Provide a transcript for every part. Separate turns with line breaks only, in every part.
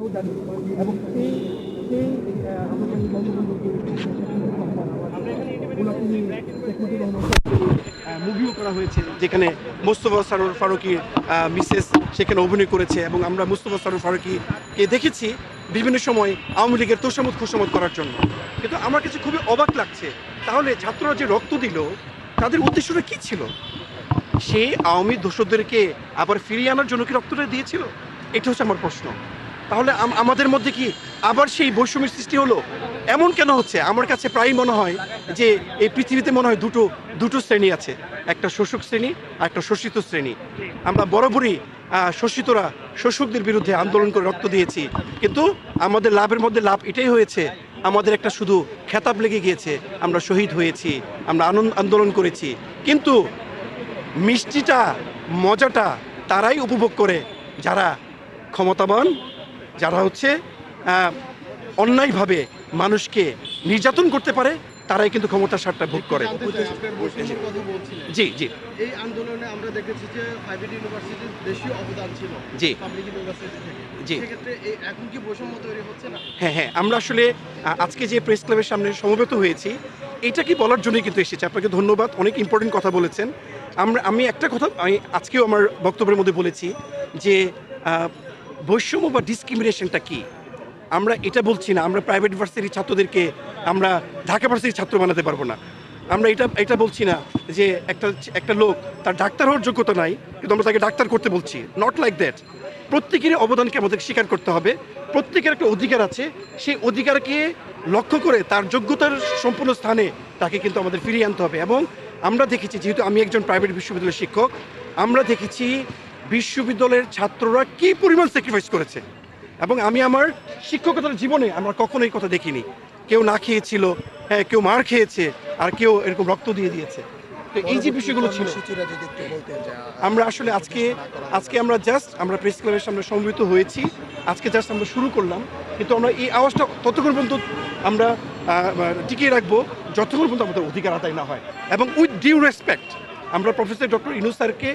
অবদান এবং সেই সেই আমরা জানি বঙ্গবন্ধুকে মুভিও করা হয়েছে যেখানে মোস্তফা সরোয়ার ফারুকী মিসেস সেখানে অভিনয় করেছে এবং আমরা মোস্তফা সরোয়ার ফারুকীকে দেখেছি বিভিন্ন সময় আওয়ামী লীগের তোষামত খোসামত করার জন্য। কিন্তু আমার কাছে খুবই অবাক লাগছে, তাহলে ছাত্ররা যে রক্ত দিল তাদের উদ্দেশ্যটা কী ছিল? সেই আওয়ামী দোষরদেরকে আবার ফিরিয়ে আনার জন্য কি রক্তটা দিয়েছিল? এটা হচ্ছে আমার প্রশ্ন। তাহলে আমাদের মধ্যে কি আবার সেই বৈষম্যের সৃষ্টি হলো? এমন কেন হচ্ছে? আমার কাছে প্রায়ই মনে হয় যে এই পৃথিবীতে মনে হয় দুটো শ্রেণী আছে, একটা শোষক শ্রেণী আর একটা শোষিত শ্রেণী। আমরা বরাবরই শোষিতরা শোষকদের বিরুদ্ধে আন্দোলন করে রক্ত দিয়েছি, কিন্তু আমাদের লাভের মধ্যে লাভ এটাই হয়েছে, আমাদের একটা শুধু খেতাব লেগে গিয়েছে, আমরা শহীদ হয়েছি, আমরা আন্দোলন করেছি। কিন্তু মিষ্টিটা মজাটা তারাই উপভোগ করে যারা ক্ষমতাবান, যারা হচ্ছে অন্যায়ভাবে মানুষকে নির্যাতন করতে পারে, তারাই কিন্তু ক্ষমতার স্বাদটা ভোগ করে। জি জি,
এই আন্দোলনে আমরা দেখেছি যে প্রাইভেট ইউনিভার্সিটির বেশি অবদান ছিল
জি
পাবলিক ইউনিভার্সিটি থেকে।
জি,
সেক্ষেত্রে এখন কি বৈষম্য তৈরি হচ্ছে না?
হ্যাঁ হ্যাঁ, আমরা আসলে আজকে যে প্রেস ক্লাবের সামনে সমবেত হয়েছি এটা কি বলার জন্যই কিন্তু এসেছি। আপনাকে ধন্যবাদ, অনেক ইম্পর্টেন্ট কথা বলেছেন। আমি একটা কথা আমি আজকেও আমার বক্তব্যের মধ্যে বলেছি যে বৈষম্য বা ডিসক্রিমিনেশনটা কি। আমরা এটা বলছি না আমরা প্রাইভেট ভার্সিটির ছাত্রদেরকে আমরা ঢাকা ভার্সিটির ছাত্র বানাতে পারবো না। আমরা এটা বলছি না যে একটা লোক তার ডাক্তার হওয়ার যোগ্যতা নাই কিন্তু আমরা তাকে ডাক্তার করতে বলছি, নট লাইক দ্যাট। প্রত্যেকেরই অবদানকে আমাদের স্বীকার করতে হবে, প্রত্যেকের একটা অধিকার আছে, সেই অধিকারকে লক্ষ্য করে তার যোগ্যতার সম্পূর্ণ স্থানে তাকে কিন্তু আমাদের ফিরিয়ে আনতে হবে। এবং আমরা দেখেছি, যেহেতু আমি একজন প্রাইভেট বিশ্ববিদ্যালয়ের শিক্ষক, আমরা দেখেছি বিশ্ববিদ্যালয়ের ছাত্ররা কী পরিমাণ স্যাক্রিফাইস করেছে। এবং আমি আমার শিক্ষকতার জীবনে আমরা কখনো এই কথা দেখিনি। কেউ না খেয়েছিল, হ্যাঁ কেউ মার খেয়েছে, আর কেউ এরকম রক্ত দিয়ে দিয়েছে। তো এই যে বিষয়গুলো ছিল, আমরা আসলে আজকে আমরা প্রেস ক্লাবের সামনে সমবেত হয়েছি, আজকে জাস্ট আমরা শুরু করলাম, কিন্তু আমরা এই আওয়াজটা ততক্ষণ পর্যন্ত আমরা টিকিয়ে রাখবো যতক্ষণ পর্যন্ত আমাদের অধিকার আদায় না হয়। এবং উইথ ডিউ রেসপেক্ট আমরা প্রফেসর ডক্টর ইউনূস স্যারকে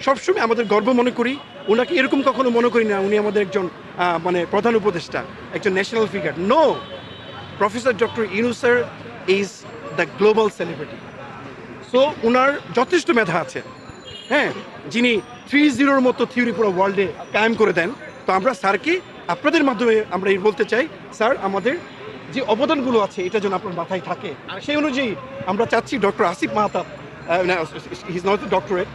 সবসময় আমাদের গর্ব মনে করি। ওনাকে এরকম কখনো মনে করি না উনি আমাদের একজন মানে প্রধান উপদেষ্টা, একজন national figure. No, professor doctor Yunus sir is the global celebrity. So ওনার যথেষ্ট মেধা আছে, হ্যাঁ, যিনি 3-0 মতো থিওরি পুরো ওয়ার্ল্ডে কায়েম করে দেন। তো আমরা স্যারকে আপনাদের মাধ্যমে আমরা এই বলতে চাই, স্যার আমাদের যে অবদানগুলো আছে এটা যেন আপনার মাথায় থাকে। আর সেই অনুযায়ী আমরা চাচ্ছি doctor Asif Mahtab, he is not the doctorate,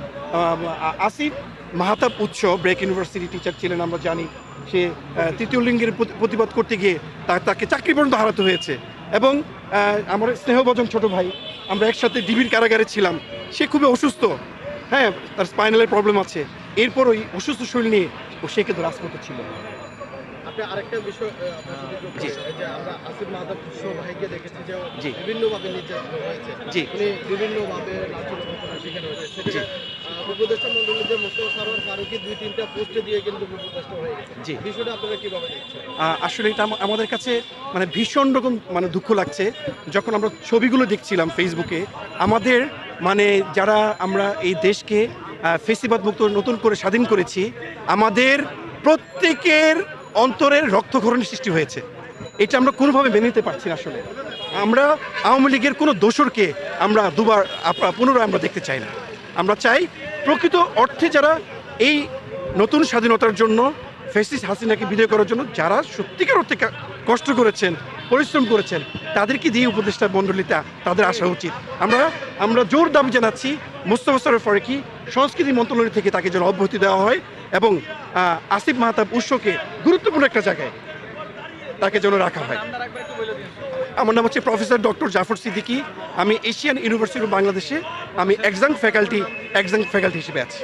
Asif Mahtab উৎস ব্রেক ইউনিভার্সিটি টিচার ছিলেন, আমরা জানি সে তৃতীয় লিঙ্গের প্রতিবাদ করতে গিয়ে তাকে চাকরি পর্যন্ত হারাতে হয়েছে। এবং আমার স্নেহভজন ছোট ভাই, আমরা একসাথে ডিবির কারাগারে ছিলাম, সে খুবই অসুস্থ, হ্যাঁ তার স্পাইনালের প্রবলেম আছে, এরপর ওই অসুস্থ শরীর নিয়ে সে কিন্তু রাজপথে ছিল।
আপনি আরেকটা বিষয়
জি,
যে আমরা আসিফ মাহতাব ভাইকে দেখেছি যে
জি
বিভিন্নভাবে নির্যাতিত হয়েছে,
জি,
উনি বিভিন্নভাবে লাঞ্ছনা শিকার হয়েছে।
জি,
উপদেষ্টা মন্ডলীতে মোস্তফা সরোয়ার ফারুকী 2-3টা পোস্টে দিয়ে কিন্তু উপদেষ্টা হয়ে গেছে।
জি,
বিষয়টা আপনারা কিভাবে দেখছেন?
আসলে এটা আমাদের কাছে মানে ভীষণ রকম মানে দুঃখ লাগছে। যখন আমরা ছবিগুলো দেখছিলাম ফেসবুকে, আমাদের মানে যারা আমরা এই দেশকে ফেসিবাদ মুক্ত নতুন করে স্বাধীন করেছি, আমাদের প্রত্যেকের অন্তরের রক্তক্ষরণের সৃষ্টি হয়েছে। এটা আমরা কোনোভাবে মেনে নিতে পারছি না। আসলে আমরা আওয়ামী লীগের কোনো দোসরকে আমরা পুনরায় আমরা দেখতে চাই না। আমরা চাই প্রকৃত অর্থে যারা এই নতুন স্বাধীনতার জন্য ফ্যাসিস্ট হাসিনাকে বিদায় করার জন্য যারা সত্যিকার অর্থে কষ্ট করেছেন, পরিশ্রম করেছেন, তাদেরকে দিয়ে উপদেষ্টা মণ্ডলীতে তাদের আসা উচিত। আমরা জোর দাবি জানাচ্ছি মোস্তফা সরোয়ার ফারুকী সংস্কৃতি মন্ত্রণালয় থেকে তাকে যেন অব্যাহতি দেওয়া হয় এবং আসিফ মাহতাব উৎসকে গুরুত্বপূর্ণ একটা জায়গায় তাকে যেন রাখা হয়। আমার নাম হচ্ছে প্রফেসর ডক্টর জাফর সিদ্দিকী, আমি এশিয়ান ইউনিভার্সিটি অফ বাংলাদেশে আমি এক্সাম ফ্যাকাল্টি হিসেবে আছি।